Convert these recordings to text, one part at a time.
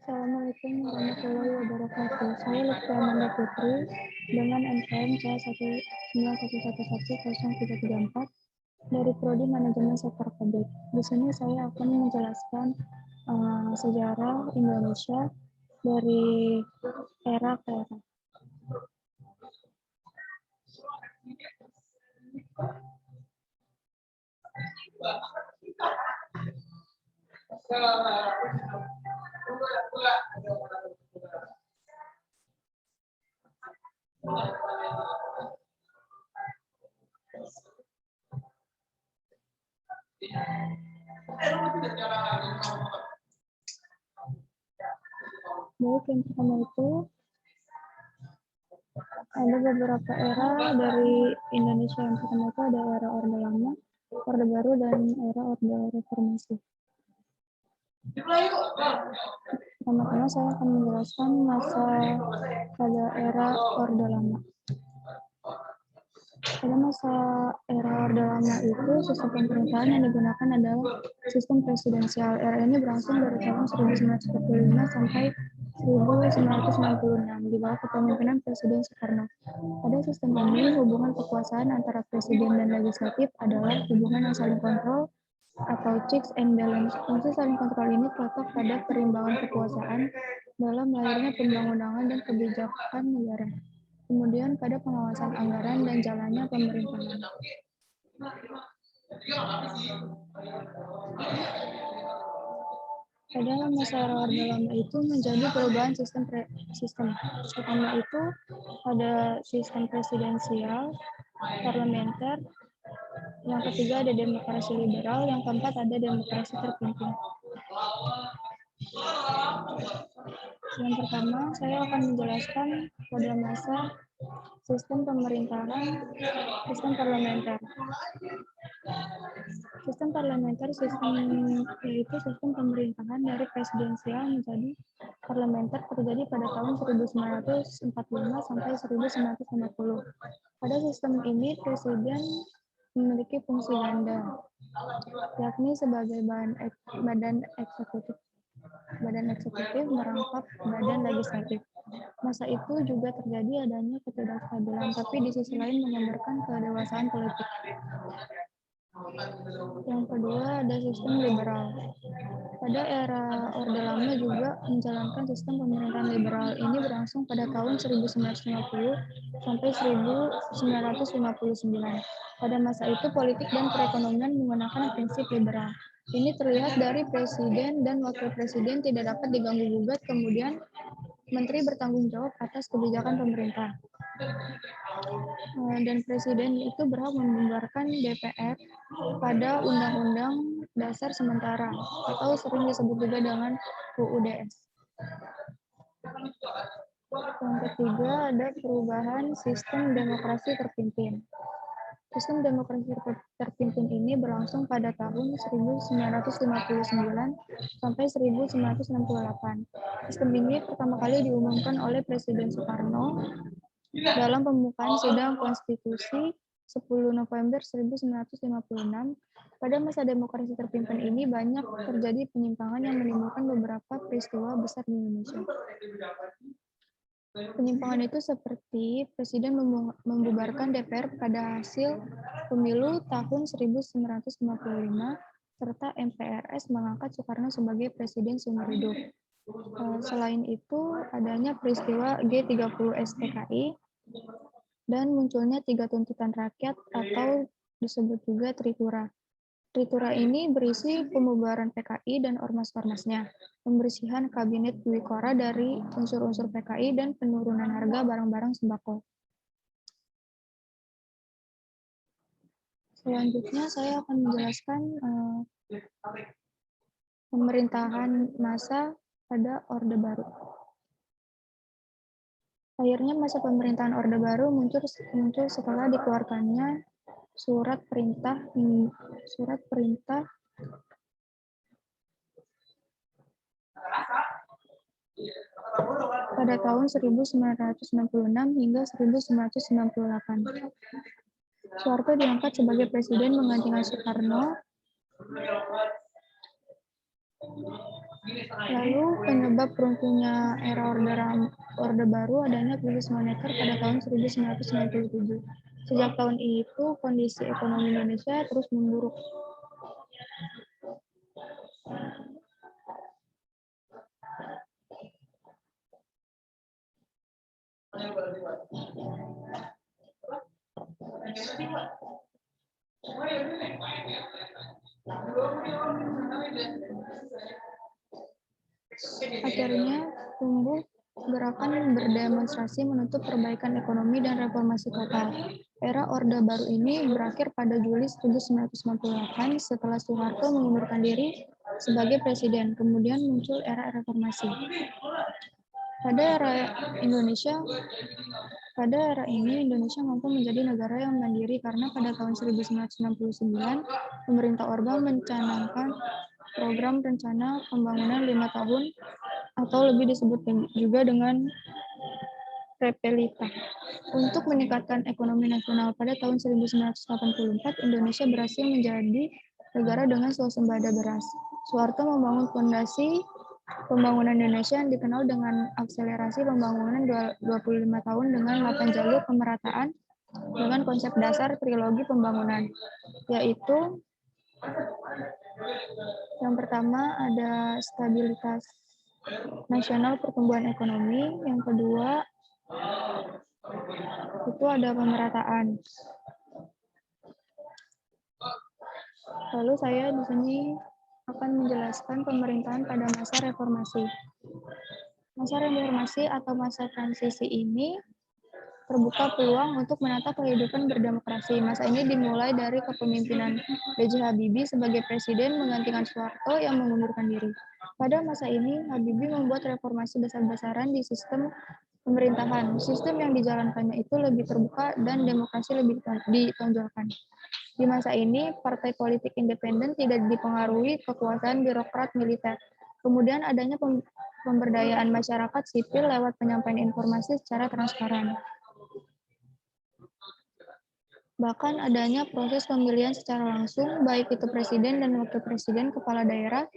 Assalamualaikum warahmatullahi wabarakatuh. Saya Lutfi Amanda Putri dengan NPM C191111034 dari Prodi Manajemen Sektor Publik. Di sini saya akan menjelaskan sejarah Indonesia dari era ke era. Baik, yang pertama itu ada beberapa era dari Indonesia. Yang pertama itu ada era Orde Lama, Orde Baru, dan era Orde Reformasi. Pertama-tama saya akan menjelaskan masa pada era Orde Lama. Pada masa era Orde Lama itu, sistem pemerintahan yang digunakan adalah sistem presidensial. Era ini berlangsung dari tahun 1945 sampai 1966 di bawah kepemimpinan Presiden Soekarno. Pada sistem ini, hubungan kekuasaan antara presiden dan legislatif adalah hubungan yang saling kontrol atau checks and balance. Fungsi saling kontrol ini terletak pada perimbangan kekuasaan dalam lahirnya perundang-undangan dan kebijakan negara. Kemudian pada pengawasan anggaran dan jalannya pemerintahan. Pada masa era Orde Lama itu menjadi perubahan sistem. Pertama itu ada sistem presidensial, parlementer, yang ketiga ada demokrasi liberal, yang keempat ada demokrasi terpimpin. Yang pertama, saya akan menjelaskan pada masa sistem pemerintahan, sistem parlementer. Sistem parlementer yaitu sistem pemerintahan dari presidensial menjadi parlementer terjadi pada tahun 1945 sampai 1950. Pada sistem ini, presiden memiliki fungsi ganda, yakni sebagai badan eksekutif merangkap badan legislatif. Masa itu juga terjadi adanya ketidakstabilan, tapi di sisi lain menggambarkan kedewasaan politik. Yang kedua ada sistem liberal. Pada era Orde Lama juga menjalankan sistem pemerintahan liberal. Ini berlangsung pada tahun 1950 sampai 1959. Pada masa itu politik dan perekonomian menggunakan prinsip liberal. Ini terlihat dari presiden dan wakil presiden tidak dapat diganggu-gugat, kemudian menteri bertanggung jawab atas kebijakan pemerintah. Dan presiden itu berhak membubarkan DPR pada Undang-Undang Dasar Sementara atau sering disebut juga dengan UUDS. Yang ketiga ada perubahan sistem demokrasi terpimpin. Sistem demokrasi terpimpin ini berlangsung pada tahun 1959 sampai 1968. Sistem ini pertama kali diumumkan oleh Presiden Soekarno dalam pembukaan sidang konstitusi 10 November 1956. Pada masa demokrasi terpimpin ini banyak terjadi penyimpangan yang menimbulkan beberapa peristiwa besar di Indonesia. Penyimpangan itu seperti Presiden membubarkan DPR pada hasil pemilu tahun 1955, serta MPRS mengangkat Soekarno sebagai Presiden seumur hidup. Selain itu, adanya peristiwa G30 SPKI dan munculnya 3 tuntutan rakyat atau disebut juga Tritura. Tritura ini berisi pembubaran PKI dan ormas-ormasnya, pembersihan kabinet Dwi Kora dari unsur-unsur PKI, dan penurunan harga barang-barang sembako. Selanjutnya saya akan menjelaskan pemerintahan masa pada Orde Baru. Akhirnya masa pemerintahan Orde Baru muncul setelah dikeluarkannya surat perintah pada tahun 1966 hingga 1998. Soeharto diangkat sebagai presiden menggantikan Soekarno Lalu penyebab runtuhnya era Orde Baru adanya krisis moneter pada tahun 1997. Sejak tahun itu, kondisi ekonomi Indonesia terus memburuk. Akhirnya tumbuh gerakan berdemonstrasi menuntut perbaikan ekonomi dan reformasi total. Era Orde Baru ini berakhir pada Juli 1998 setelah Soeharto mengundurkan diri sebagai presiden. Kemudian muncul era reformasi. Pada era ini Indonesia mampu menjadi negara yang mandiri karena pada tahun 1969 pemerintah Orba mencanangkan program rencana pembangunan 5 tahun atau lebih disebut juga dengan Repelita. Untuk meningkatkan ekonomi nasional pada tahun 1984, Indonesia berhasil menjadi negara dengan swasembada beras. Soeharto membangun fondasi pembangunan Indonesia yang dikenal dengan akselerasi pembangunan 25 tahun dengan 8 jalur pemerataan dengan konsep dasar trilogi pembangunan, yaitu yang pertama ada stabilitas nasional pertumbuhan ekonomi, yang kedua itu ada pemerataan. Lalu saya di sini akan menjelaskan pemerintahan pada masa reformasi. Masa reformasi atau masa transisi ini terbuka peluang untuk menata kehidupan berdemokrasi. Masa ini dimulai dari kepemimpinan B.J. Habibie sebagai presiden menggantikan Soeharto yang mengundurkan diri. Pada masa ini, Habibie membuat reformasi besar-besaran di sistem pemerintahan. Sistem yang dijalankannya itu lebih terbuka dan demokrasi lebih ditonjolkan. Di masa ini, partai politik independen tidak dipengaruhi kekuasaan birokrat militer. Kemudian adanya pemberdayaan masyarakat sipil lewat penyampaian informasi secara transparan. Bahkan adanya proses pemilihan secara langsung, baik itu presiden dan wakil presiden, kepala daerah,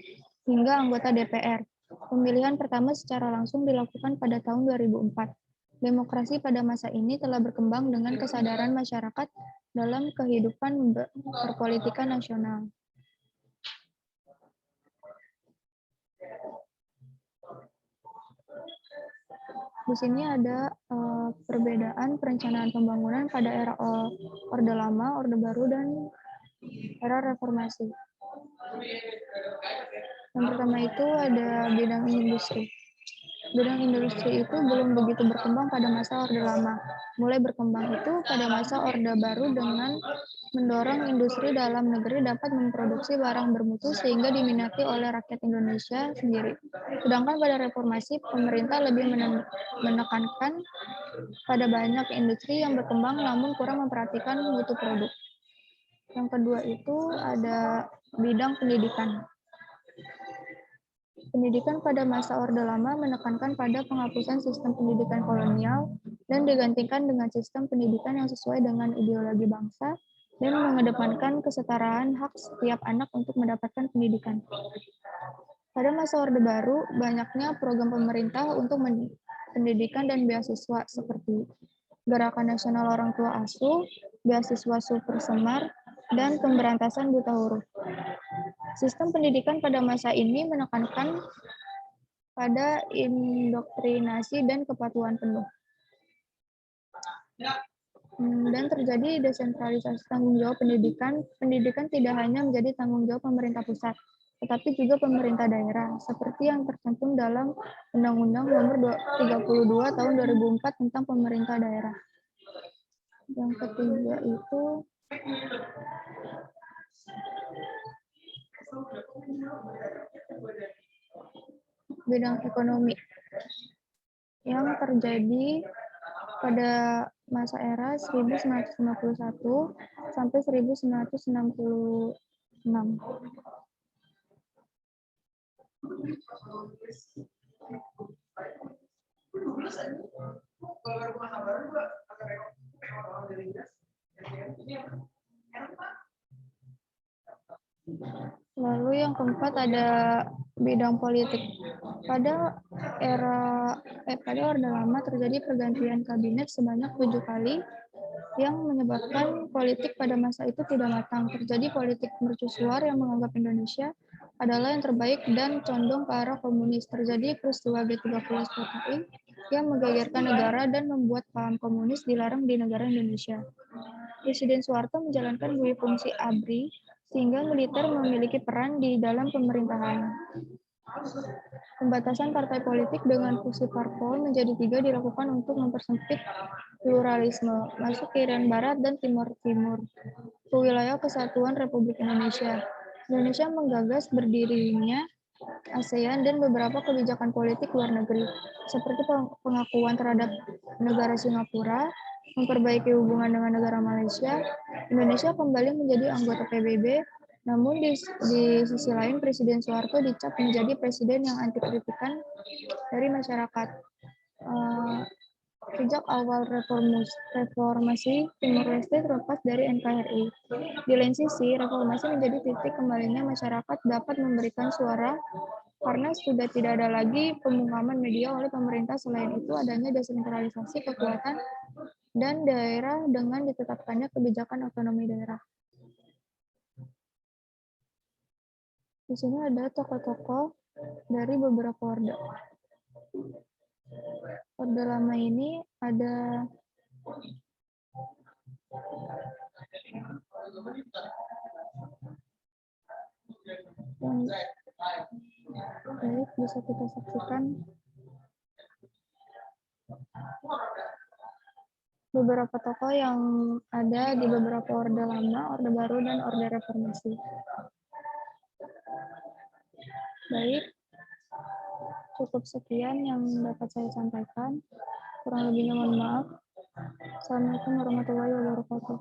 hingga anggota DPR. Pemilihan pertama secara langsung dilakukan pada tahun 2004. Demokrasi pada masa ini telah berkembang dengan kesadaran masyarakat dalam kehidupan perpolitikan nasional. Di sini ada perbedaan perencanaan pembangunan pada era Orde Lama, Orde Baru, dan era reformasi. Yang pertama itu ada bidang industri. Bidang industri itu belum begitu berkembang pada masa Orde Lama. Mulai berkembang itu pada masa Orde Baru dengan mendorong industri dalam negeri dapat memproduksi barang bermutu sehingga diminati oleh rakyat Indonesia sendiri. Sedangkan pada reformasi, pemerintah lebih menekankan pada banyak industri yang berkembang namun kurang memperhatikan mutu produk. Yang kedua itu ada bidang pendidikan. Pendidikan pada masa Orde Lama menekankan pada penghapusan sistem pendidikan kolonial dan digantikan dengan sistem pendidikan yang sesuai dengan ideologi bangsa dan mengedepankan kesetaraan hak setiap anak untuk mendapatkan pendidikan. Pada masa Orde Baru, banyaknya program pemerintah untuk pendidikan dan beasiswa seperti Gerakan Nasional Orang Tua Asuh, Beasiswa Super Semar, dan pemberantasan buta huruf. Sistem pendidikan pada masa ini menekankan pada indoktrinasi dan kepatuhan penuh. Dan terjadi desentralisasi tanggung jawab pendidikan. Pendidikan tidak hanya menjadi tanggung jawab pemerintah pusat, tetapi juga pemerintah daerah, seperti yang tercantum dalam Undang-Undang Nomor 32 Tahun 2004 tentang pemerintah daerah. Yang ketiga itu bidang ekonomi yang terjadi pada masa era 1951 sampai 1966. Lalu yang keempat ada bidang politik. Pada pada Orde Lama terjadi pergantian kabinet sebanyak 7 kali yang menyebabkan politik pada masa itu tidak matang. Terjadi politik mercusuar yang menganggap Indonesia adalah yang terbaik dan condong ke arah komunis. Terjadi peristiwa G30 SPKI yang menggegerkan negara dan membuat paham komunis dilarang di negara Indonesia. Presiden Soeharto menjalankan dua fungsi ABRI sehingga militer memiliki peran di dalam pemerintahan. Pembatasan partai politik dengan fungsi parpol menjadi 3 dilakukan untuk mempersempit pluralisme, masuk ke Irian Barat dan Timur Timur, ke wilayah kesatuan Republik Indonesia. Indonesia menggagas berdirinya ASEAN dan beberapa kebijakan politik luar negeri, seperti pengakuan terhadap negara Singapura, memperbaiki hubungan dengan negara Malaysia. Indonesia kembali menjadi anggota PBB, namun di sisi lain Presiden Soeharto dicap menjadi presiden yang anti kritikan dari masyarakat. Sejak awal reformasi, Timor Leste terlepas dari NKRI. Di lain sisi, reformasi menjadi titik kembalinya masyarakat dapat memberikan suara karena sudah tidak ada lagi pembungkaman media oleh pemerintah. Selain itu, adanya desentralisasi kekuatan dan daerah dengan ditetapkannya kebijakan otonomi daerah. Di sini ada tokoh-tokoh dari beberapa orde. Orde Lama ini ada yang baik, bisa kita saksikan beberapa tokoh yang ada di beberapa orde lama, orde baru, dan orde reformasi. Baik, cukup sekian yang dapat saya sampaikan. Kurang lebihnya mohon maaf. Assalamualaikum warahmatullahi wabarakatuh.